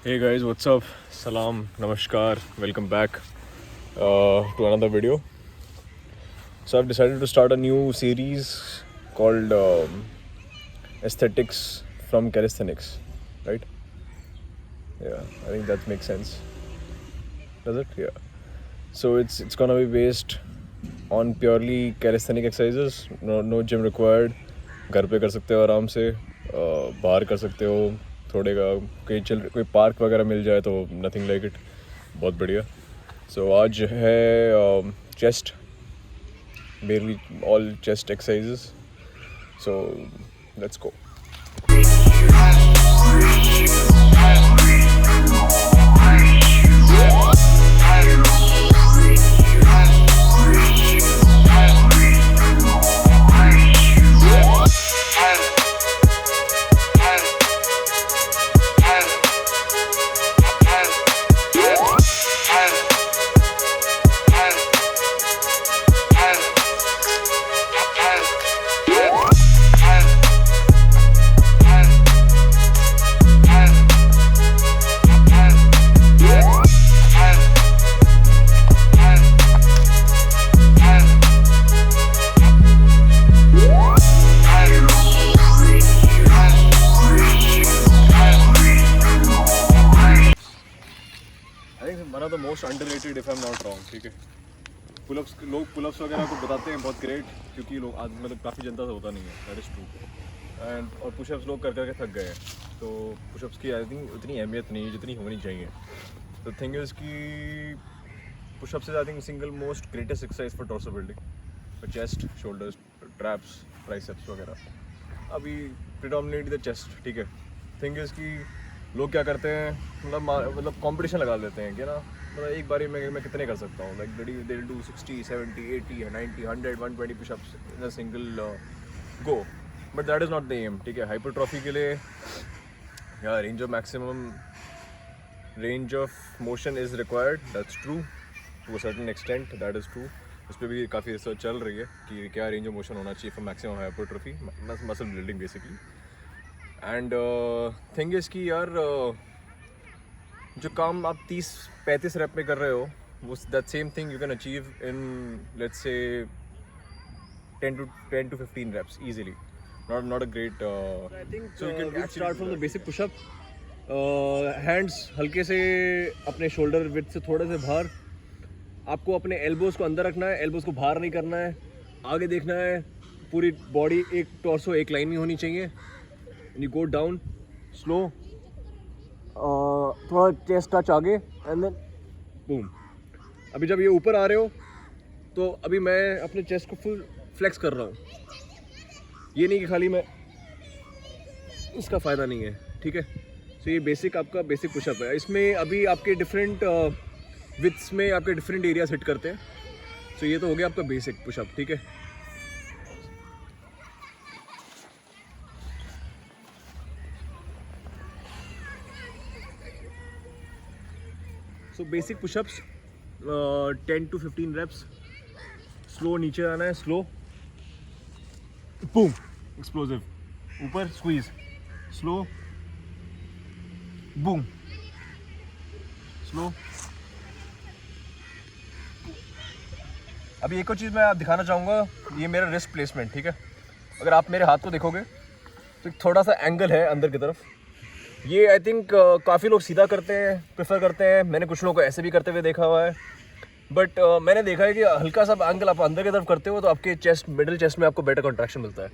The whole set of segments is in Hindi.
Hey guys, what's up? Salam, Namaskar, welcome back to another video. So I've decided to start a new series called Aesthetics from Calisthenics, right? Yeah, I think that makes sense. Does it? Yeah. So it's gonna be based on purely calisthenic exercises. No gym required. घर पे कर सकते हो आराम से, बाहर कर सकते हो थोड़े का, कोई पार्क वगैरह मिल जाए तो नथिंग लाइक इट, बहुत बढ़िया. सो आज है chest, mainly all chest exercises. So let's go. One of the most underrated if I am not wrong. ठीक है, पुलअप्स, लोग पुलअप्स वगैरह को बताते हैं बहुत ग्रेट, क्योंकि लोग आज मतलब काफ़ी जनता से होता नहीं है, दैट इज़ ट्रू. एंड और पुशअप्स लोग कर करके थक गए हैं, तो पुशअप्स की आई थिंक उतनी अहमियत नहीं है जितनी होनी चाहिए. द थिंग इज़ कि pushups is I think single most greatest exercise for torso building, for chest, shoulders, traps, triceps वगैरह. अभी प्रिडोमिनेटली द चेस्ट. ठीक है, थिंग इज़ कि लोग क्या करते हैं, मतलब कंपटीशन लगा लेते हैं कि ना, मतलब एक बारी में मैं कितने कर सकता हूँ. Like they will do 60, 70, 80, 90, 100, 120 pushups in a single go. But that is not the aim. ठीक है, हाइपरट्रॉफी के लिए या range of maximum range of motion is required. That's true to a certain extent, that is true. उस पर भी काफ़ी रिसर्च चल रही है कि क्या रेंज ऑफ मोशन होना चाहिए for maximum hypertrophy, muscle building basically. And thing is कि यार जो काम आप 30-35 रेप में कर रहे हो, वो that same thing you can achieve in let's say 10 to 15 reps easily. Not a great I think so you can start from the basic push up. Hands हल्के से अपने शोल्डर विड्थ से थोड़े से बाहर. आपको अपने एल्बोज को अंदर रखना है, एल्बोज को बाहर नहीं करना है. आगे देखना है, पूरी बॉडी एक टॉर्सो एक लाइन में होनी चाहिए. You go down slow, थोड़ा चेस्ट टच आगे एंड देन बूम. अभी जब ये ऊपर आ रहे हो तो अभी मैं अपने चेस्ट को फुल फ्लेक्स कर रहा हूँ. ये नहीं कि खाली मैं, इसका फ़ायदा नहीं है. ठीक है, तो ये बेसिक आपका बेसिक पुशअप है. इसमें अभी आपके डिफरेंट विथ्स में आपके डिफरेंट एरियाज हिट करते हैं. तो ये तो हो गया आपका बेसिक पुशअप. ठीक है, so basic pushups 10 to 15 reps. Slow नीचे आना है, स्लो बूम, एक्सप्लोसिव, ऊपर स्क्वीज, स्लो बूम, स्लो. अभी एक और चीज़ मैं आप दिखाना चाहूँगा, ये मेरा रिस्ट प्लेसमेंट. ठीक है, अगर आप मेरे हाथ को देखोगे तो थोड़ा सा एंगल है अंदर की तरफ. ये आई थिंक काफ़ी लोग सीधा करते हैं, प्रेफर करते हैं. मैंने कुछ लोगों को ऐसे भी करते हुए देखा हुआ है. बट मैंने देखा है कि हल्का सा एंगल आप अंदर की तरफ करते हो तो आपके चेस्ट, मिडिल चेस्ट में आपको बेटर कॉन्ट्रैक्शन मिलता है.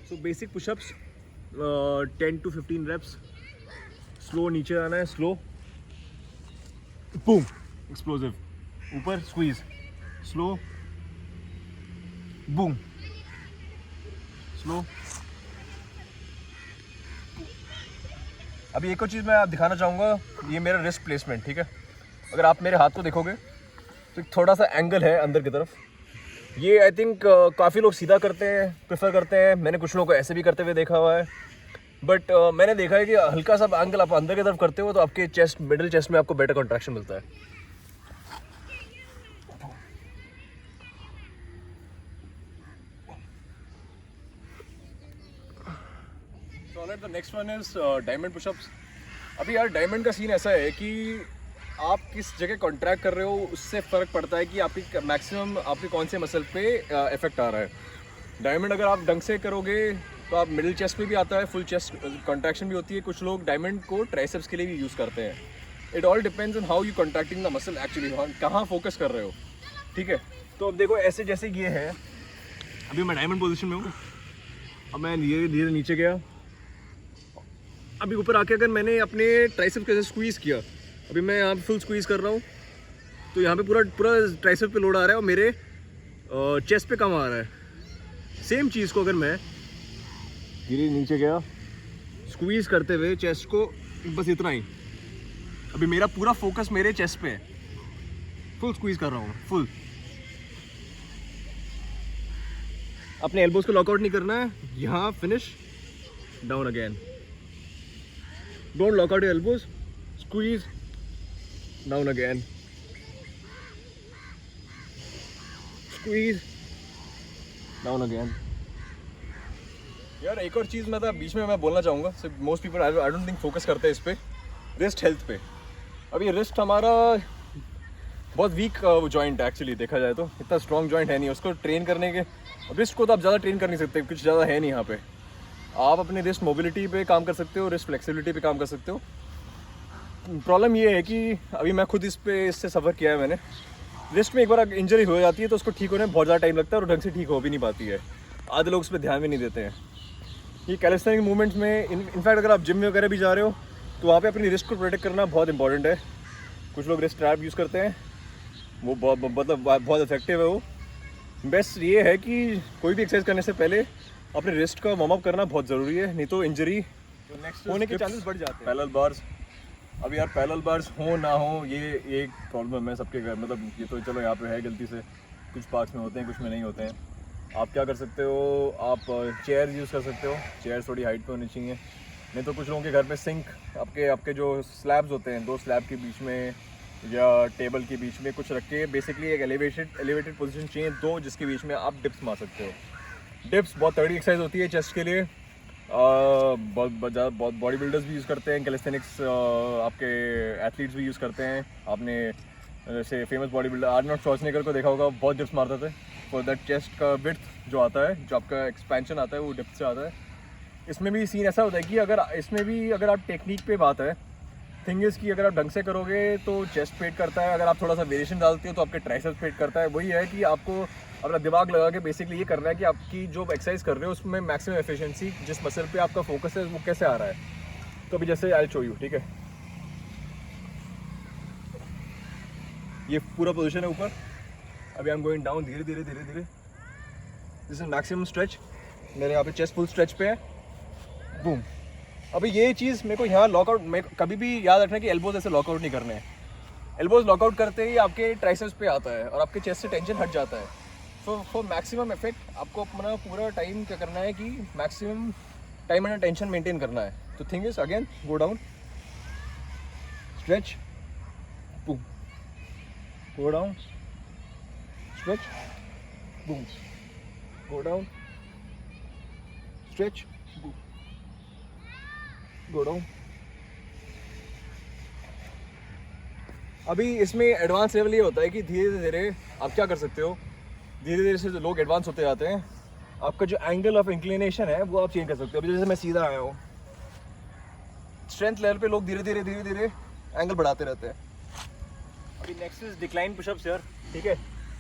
So basic pushups 10 to 15 reps. Slow नीचे आना है, स्लो बूम, एक्सप्लोसिव, ऊपर स्क्वीज, स्लो बूम, स्लो. अभी एक और चीज़ मैं आप दिखाना चाहूँगा, ये मेरा रिस्ट प्लेसमेंट. ठीक है, अगर आप मेरे हाथ को देखोगे तो थोड़ा सा एंगल है अंदर की तरफ. ये आई थिंक काफ़ी लोग सीधा करते हैं, प्रेफर करते हैं. मैंने कुछ लोगों को ऐसे भी करते हुए देखा हुआ है. बट मैंने देखा है कि हल्का सा एंगल आप अंदर की तरफ करते हो तो आपके चेस्ट, मिडिल चेस्ट में आपको बेटर कॉन्ट्रैक्शन मिलता है. Alright, the next one is diamond pushups. अभी यार डायमंड का सीन ऐसा है कि आप किस जगह कॉन्ट्रैक्ट कर रहे हो उससे फ़र्क पड़ता है कि आपकी मैक्सिमम आपके कौन से मसल पे इफेक्ट आ रहा है। डायमंड अगर आप ढंग से करोगे तो आप मिडिल चेस्ट पे भी आता है, फुल चेस्ट कॉन्ट्रैक्शन भी होती है। कुछ लोग डायमंड को ट्राइसेप्स के लिए भी यूज़ करते हैं। It all depends on how you contracting the muscle actually, कहाँ फोकस कर रहे हो, ठीक है। तो अब देखो ऐसे जैसे ये है, अभी मैं डायमंड पोजीशन में हूँ, अब मैं धीरे धीरे नीचे गया, अभी ऊपर आके अगर मैंने अपने ट्राइसेप कैसे स्क्वीज़ किया, अभी मैं यहाँ पे फुल स्क्वीज़ कर रहा हूँ तो यहाँ पे पूरा ट्राइसेप पे लोड आ रहा है और मेरे चेस्ट पे कम आ रहा है। सेम चीज़ को अगर मैं धीरे नीचे गया स्क्वीज़ करते हुए चेस्ट को, बस इतना ही, अभी मेरा पूरा फोकस मेरे चेस्ट पे है, फुल स्क्वीज़ कर रहा हूँ फुल। अपने एल्बोज को लॉकआउट नहीं करना है, यहाँ finish, down again, don't lock out your elbows, squeeze, down again, squeeze, down again. यार एक और चीज़ मैं बीच में बोलना चाहूँगा, सिर्फ most people I don't think focus करते हैं इस पे, रिस्ट हेल्थ पे। अभी रिस्ट हमारा बहुत वीक जॉइंट है एक्चुअली, देखा जाए तो इतना स्ट्रॉन्ग जॉइंट है नहीं, उसको ट्रेन करने के, रिस्ट को तो आप ज़्यादा ट्रेन कर नहीं सकते, कुछ ज़्यादा है नहीं यहाँ पे। आप अपने रिस्ट मोबिलिटी पे काम कर सकते हो, रिस्ट फ्लेक्सिबिलिटी पे काम कर सकते हो। प्रॉब्लम ये है कि अभी मैं खुद इससे सफ़र किया है मैंने, रिस्ट में एक बार इंजरी हो जाती है तो उसको ठीक होने में बहुत ज़्यादा टाइम लगता है और ढंग से ठीक हो भी नहीं पाती है। आधे लोग उस पर ध्यान भी नहीं देते हैं। ये कैलिस्थेनिक मूवमेंट्स में इनफैक्ट अगर आप जिम वगैरह भी जा रहे हो तो वहाँ पे अपनी रिस्ट को प्रोटेक्ट करना बहुत इंपॉर्टेंट है। कुछ लोग रिस्ट स्ट्रैप यूज़ करते हैं, वो बहुत इफेक्टिव है। वो बेस्ट ये है कि कोई भी एक्सरसाइज करने से पहले अपने रिस्ट का वार्म अप करना बहुत ज़रूरी है, नहीं तो इंजरी होने के चांसेस बढ़ जाते हैं। पैरेलल बार्स, अब यार पैरेलल बार्स हो ना हो ये एक प्रॉब्लम है सबके घर, मतलब ये तो चलो यहाँ पे है गलती से, कुछ पार्ट्स में होते हैं कुछ में नहीं होते हैं। आप क्या कर सकते हो, आप चेयर यूज़ कर सकते हो, चेयर थोड़ी हाइट पे होनी चाहिए। नहीं तो कुछ लोगों के घर पे सिंक, आपके जो स्लैब्स होते हैं, दो स्लैब के बीच में या टेबल के बीच में कुछ रख के बेसिकली एक एलिवेटेड पोजीशन चाहिए दो, जिसके बीच में आप डिप्स मार सकते हो। डिप्स बहुत तगड़ी एक्सरसाइज होती है चेस्ट के लिए, बहुत बॉडी बिल्डर्स भी यूज़ करते हैं, कैलिस्थेनिक्स आपके एथलीट्स भी यूज़ करते हैं। आपने जैसे famous body builder Arnold Schwarzenegger को देखा होगा, बहुत डिप्स मारते थे फॉर दैट चेस्ट का विड्थ जो आता है, जो आपका एक्सपेंशन आता है वो डिप्स से आता है। इसमें भी सीन ऐसा होता है कि अगर आप टेक्निक पे बात है, थिंग इज़ कि अगर आप ढंग से करोगे तो चेस्ट पेट करता है, अगर आप थोड़ा सा वेरिएशन डालते हो तो आपके ट्राइसेप्स पेट करता है। वही है कि आपको अपना दिमाग लगा के बेसिकली ये करना है कि आपकी जो एक्सरसाइज कर रहे हो उसमें मैक्सिमम एफिशिएंसी, जिस मसल पे आपका फोकस है वो कैसे आ रहा है। तो अभी जैसे आई शो यू, ठीक है, ये पूरा पोजीशन है ऊपर, अभी आई एम गोइंग डाउन धीरे धीरे धीरे धीरे, दिस इज मैक्सिमम स्ट्रेच, मेरे यहाँ पे चेस्ट फुल स्ट्रेच पे है, बूम। अभी ये चीज़ मेरे को यहाँ लॉकआउट, मैं कभी भी याद रखना कि एल्बोज ऐसे लॉकआउट नहीं करने हैं। एल्बोज लॉकआउट करते ही आपके ट्राइसेप्स पे आता है और आपके चेस्ट से टेंशन हट जाता है। सो फॉर मैक्सिमम इफेक्ट आपको अपना पूरा टाइम क्या करना है कि maximum time and tension maintain करना है। तो thing is again go down, stretch, boom, go down, stretch, boom, go down, stretch, go down. अभी इसमें एडवांस लेवल ये होता है कि धीरे धीरे आप क्या कर सकते हो, धीरे धीरे से लोग एडवांस होते जाते हैं, आपका जो एंगल ऑफ इंक्लिनेशन है वो आप चेंज कर सकते हो। अभी जैसे मैं सीधा आया हूँ, स्ट्रेंथ लेवल पे लोग धीरे धीरे एंगल बढ़ाते रहते हैं। अभी नेक्स्ट इज डिक्लाइन पुशअप्स यार, ठीक है।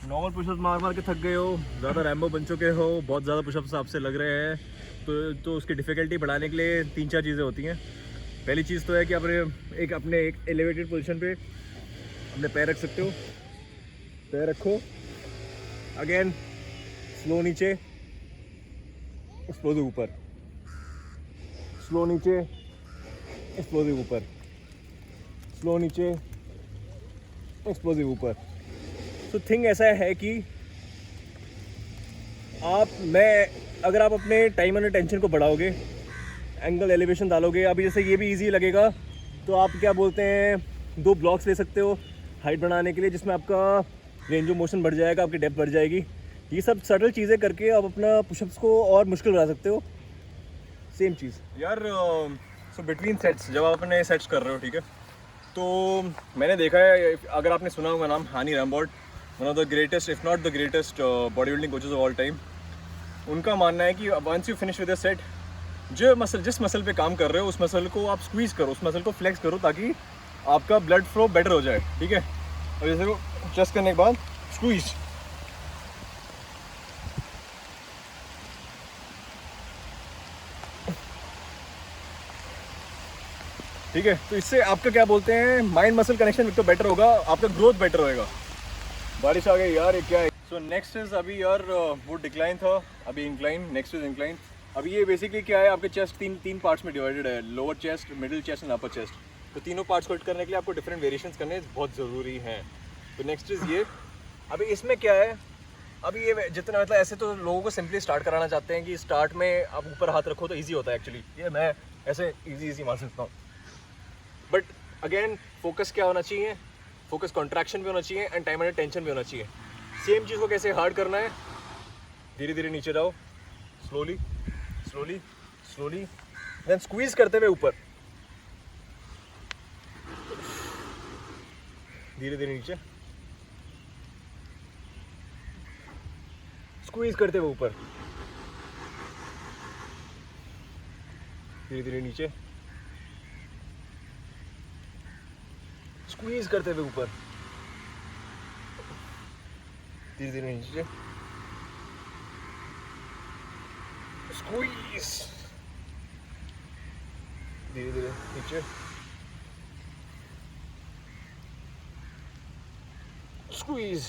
नॉर्मल पुशअप्स मार के थक गए हो, ज़्यादा रैम्बो बन चुके हो, बहुत ज़्यादा पुशअप्स आपसे लग रहे हैं, तो उसकी डिफ़िकल्टी बढ़ाने के लिए 3-4 चीज़ें होती हैं। पहली चीज़ तो है कि अपने एक एलिवेटेड पोजीशन पे अपने पैर रख सकते हो, पैर रखो, अगेन स्लो नीचे, एक्सप्लोसिव ऊपर, स्लो नीचे, एक्सप्लोसिव ऊपर, स्लो नीचे, एक्सप्लोसिव ऊपर। तो थिंग ऐसा है कि अगर आप अपने टाइम एंड टेंशन को बढ़ाओगे, एंगल एलिवेशन डालोगे, अभी जैसे ये भी इजी लगेगा तो आप क्या बोलते हैं 2 ब्लॉक्स ले सकते हो हाइट बढ़ाने के लिए, जिसमें आपका रेंज ऑफ मोशन बढ़ जाएगा, आपकी डेप्थ बढ़ जाएगी। ये सब सटल चीज़ें करके आप अपना पुशअप्स को और मुश्किल बना सकते हो। सेम चीज़ यार सो बिटवीन सेट्स जब आप अपने सेट्स कर रहे हो, ठीक है, तो मैंने देखा है, अगर आपने सुना होगा नाम Hany Rambod, one of the greatest if not the greatest body building coaches of all time, उनका मानना है कि once you finish with a set, जिस मसल पे काम कर रहे हो उस मसल को आप स्क्वीज करो, उस मसल को फ्लेक्स करो ताकि आपका ब्लड फ्लो बेटर हो जाए, ठीक है। और जैसे वो चेस्ट करने के बाद स्क्वीज, ठीक है, तो इससे आपका क्या बोलते हैं माइंड मसल कनेक्शन तो बेटर होगा, आपका ग्रोथ बेटर होएगा। बारिश आ गई यार, ये क्या है। सो नेक्स्ट इज अभी यार वो डिक्लाइन था, अभी इंक्लाइन, नेक्स्ट इज इंक्लाइन। अभी ये बेसिकली क्या है, आपके चेस्ट तीन पार्ट्स में डिवाइडेड है, lower chest, middle chest and upper chest. तो तीनों पार्ट्स को हिट करने के लिए आपको डिफरेंट वेरिएशंस करने बहुत ज़रूरी हैं। तो नेक्स्ट इज ये, अभी इसमें क्या है, अभी ये जितना मतलब ऐसे तो लोगों को सिंपली स्टार्ट कराना चाहते हैं कि स्टार्ट में आप ऊपर हाथ रखो तो ईजी होता है एक्चुअली, ये मैं ऐसे ईजी मान सकता हूँ। बट अगेन फोकस क्या होना चाहिए, फोकस कॉन्ट्रैक्शन भी होना चाहिए एंड टाइम अंडर टेंशन भी होना चाहिए। सेम चीज़ को कैसे हार्ड करना है, धीरे धीरे नीचे जाओ, slowly slowly slowly, then squeeze करते हुए ऊपर, धीरे धीरे नीचे, स्क्वीज करते हुए ऊपर, धीरे धीरे नीचे, स्क्वीज करते हुए ऊपर, धीरे धीरे नीचे, स्क्वीज, धीरे धीरे नीचे, स्क्वीज।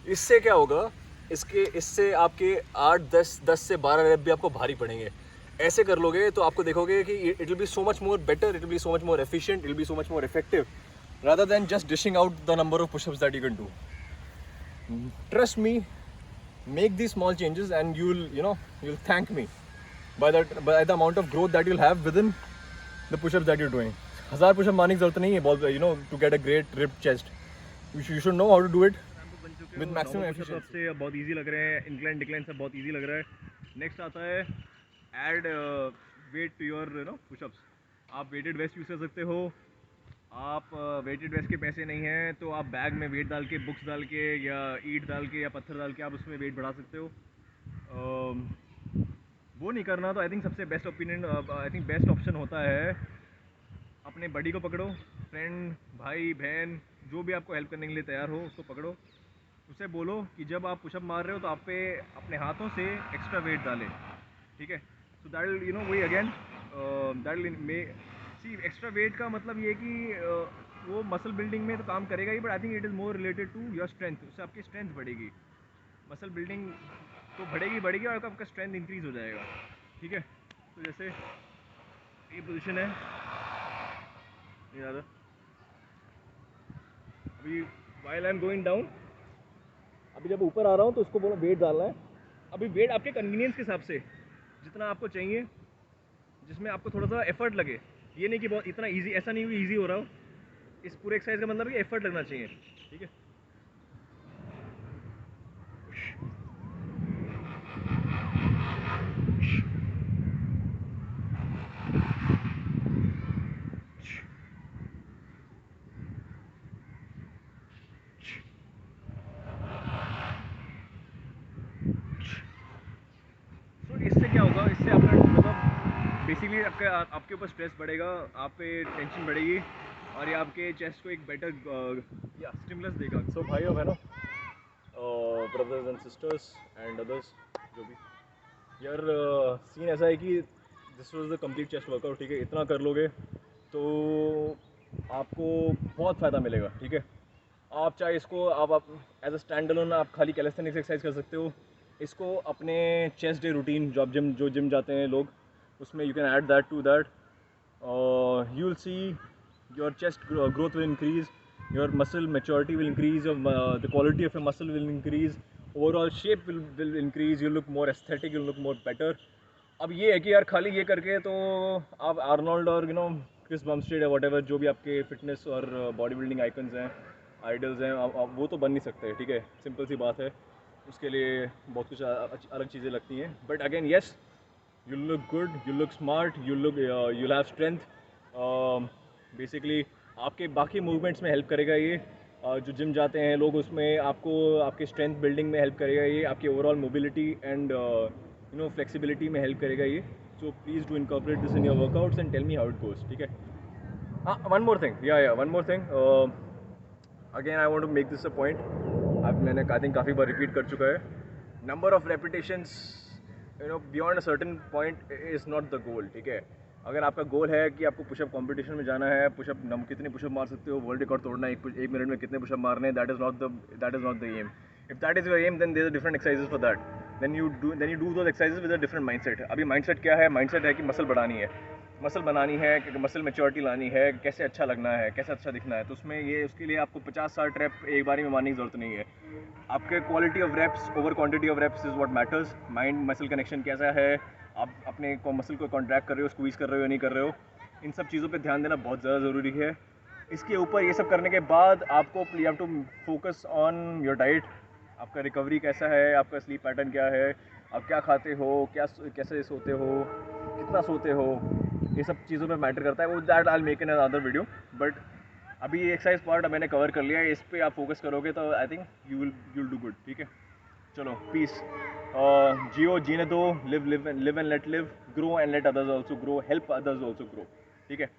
इससे क्या होगा, इससे आपके 8 10 से 12 रैप भी आपको भारी पड़ेंगे। ऐसे कर लोगे तो आपको देखोगे कि it will be so much more better, it will be so much more efficient, it will be so much more effective rather than just dishing out the number of push-ups that you can do. Trust me, make these small changes and you'll thank me by the amount of growth that you'll have within the push-ups that you're doing. 1000 push-up मारने की जरूरत नहीं है बहुत, to get a great ripped chest. You should know how to do it with maximum efficiency. से बहुत easy लग रहे हैं, incline decline से बहुत easy लग रहा है। Next आता है add weight to your push-ups. आप weighted vest यूज़ कर सकते हो। आप वेटेड वेस्ट के पैसे नहीं हैं तो आप बैग में वेट डाल के, बुक्स डाल के या ईंट डाल के या पत्थर डाल के आप उसमें वेट बढ़ा सकते हो। वो नहीं करना तो आई थिंक सबसे best opinion, I think best option होता है अपने बडी को पकड़ो, फ्रेंड, भाई, बहन, जो भी आपको हेल्प करने के लिए तैयार हो उसको पकड़ो, उसे बोलो कि जब आप पुशअप मार रहे हो तो आप पे अपने हाथों से एक्स्ट्रा वेट डालें, ठीक है। सो दैट विल वही again that will see extra weight का मतलब ये कि वो मसल बिल्डिंग में तो काम करेगा ही, but I think it is more related to your strength. उससे आपकी स्ट्रेंथ बढ़ेगी, मसल बिल्डिंग तो बढ़ेगी और आपका स्ट्रेंथ इंक्रीज हो जाएगा, ठीक है। तो जैसे ये पोजीशन है, ज़्यादा अभी while I am going down, अभी जब ऊपर आ रहा हूँ तो उसको बोलो वेट डालना है। अभी वेट आपके कन्वीनियंस के हिसाब से जितना आपको चाहिए, जिसमें आपको थोड़ा सा एफर्ट लगे, ये नहीं कि बहुत इतना इजी, ऐसा नहीं कि इजी हो रहा हो। इस पूरे एक्सरसाइज का मतलब कि एफर्ट लगना चाहिए, ठीक है। तो इससे क्या होगा, इससे आपका मतलब बेसिकली आपके ऊपर स्ट्रेस बढ़ेगा, आप पे टेंशन बढ़ेगी और ये आपके चेस्ट को एक बेटर या स्टिमुलस देगा। सो भाइयों बहनों, brothers and sisters and others, जो भी यार, सीन ऐसा है कि this was the complete chest workout, ठीक है। इतना कर लोगे तो आपको बहुत फ़ायदा मिलेगा, ठीक है। आप चाहे इसको आप एज अ स्टैंड अलोन आप खाली कैलिस्थेनिक्स एक्सरसाइज कर सकते हो, इसको अपने चेस्ट डे रूटीन जो जिम जाते हैं लोग, उसमें you can add that to that, you will see your chest growth will increase, your muscle maturity will increase, the quality of your muscle will increase, overall shape will increase, you look more aesthetic, you look more better. अब ये है कि यार खाली ये करके तो आप आर्नोल्ड और क्रिस बमस्टेड या व्हाटएवर जो भी आपके फिटनेस और बॉडी बिल्डिंग आइकन्स हैं, आइडल्स हैं, आप वो तो बन नहीं सकते, ठीक है। सिंपल सी बात है, उसके लिए बहुत कुछ अलग चीज़ें लगती हैं। But again yes, you'll look good, you'll look smart, you'll have strength. Basically आपके बाकी मूवमेंट्स में हेल्प करेगा ये। जो जिम जाते हैं लोग उसमें आपको आपके स्ट्रेंथ बिल्डिंग में हेल्प करेगा ये, आपकी ओवरऑल मोबिलिटी एंड फ्लेक्सिबिलिटी में हेल्प करेगा ये। So please do incorporate this in your workouts and tell me how it goes, ठीक है। हाँ, one more thing, one more thing, again I want to make this a point. अब मैंने आई थिंक काफ़ी बार रिपीट कर चुका है, number of repetitions beyond a certain point is not the goal, ठीक है। अगर आपका गोल है कि आपको पुशअप कंपटीशन में जाना है, पुशअप कितने पुशअप मार सकते हो, वर्ल्ड रिकॉर्ड तोड़ना है एक मिनट में कितने पुशअप मारने हैं, that is not the aim. If that is your aim then there are different exercises for that, then you do those exercises with a different mindset. अभी माइंडसेट क्या है? माइंडसेट है कि मसल बढ़ानी है, मसल बनानी है, मसल मैच्योरिटी लानी है, कैसे अच्छा लगना है, कैसे अच्छा दिखना है। तो उसमें ये उसके लिए आपको 50-60 रैप एक बारी में मारने की ज़रूरत नहीं है। आपके quality of reps over quantity of reps is what matters. Mind muscle connection कैसा है, आप अपने मसल को कॉन्ट्रैक्ट कर रहे हो, स्क्वीज़ कर रहे हो या नहीं कर रहे हो, इन सब चीज़ों पे ध्यान देना बहुत ज़्यादा ज़रूरी है। इसके ऊपर ये सब करने के बाद आपको you have to focus on your diet. आपका रिकवरी कैसा है, आपका स्लीप पैटर्न क्या है, आप क्या खाते हो, कैसे सोते हो, कितना सोते हो, ये सब चीज़ों पे मैटर करता है। वो that I will make in another video, but अभी ये एक्सरसाइज पार्ट मैंने कवर कर लिया है। इस पे आप फोकस करोगे तो I think you will do good, ठीक है। चलो, पीस। जियो जीने दो, live and let live, grow and let others also grow, help others also grow, ठीक है।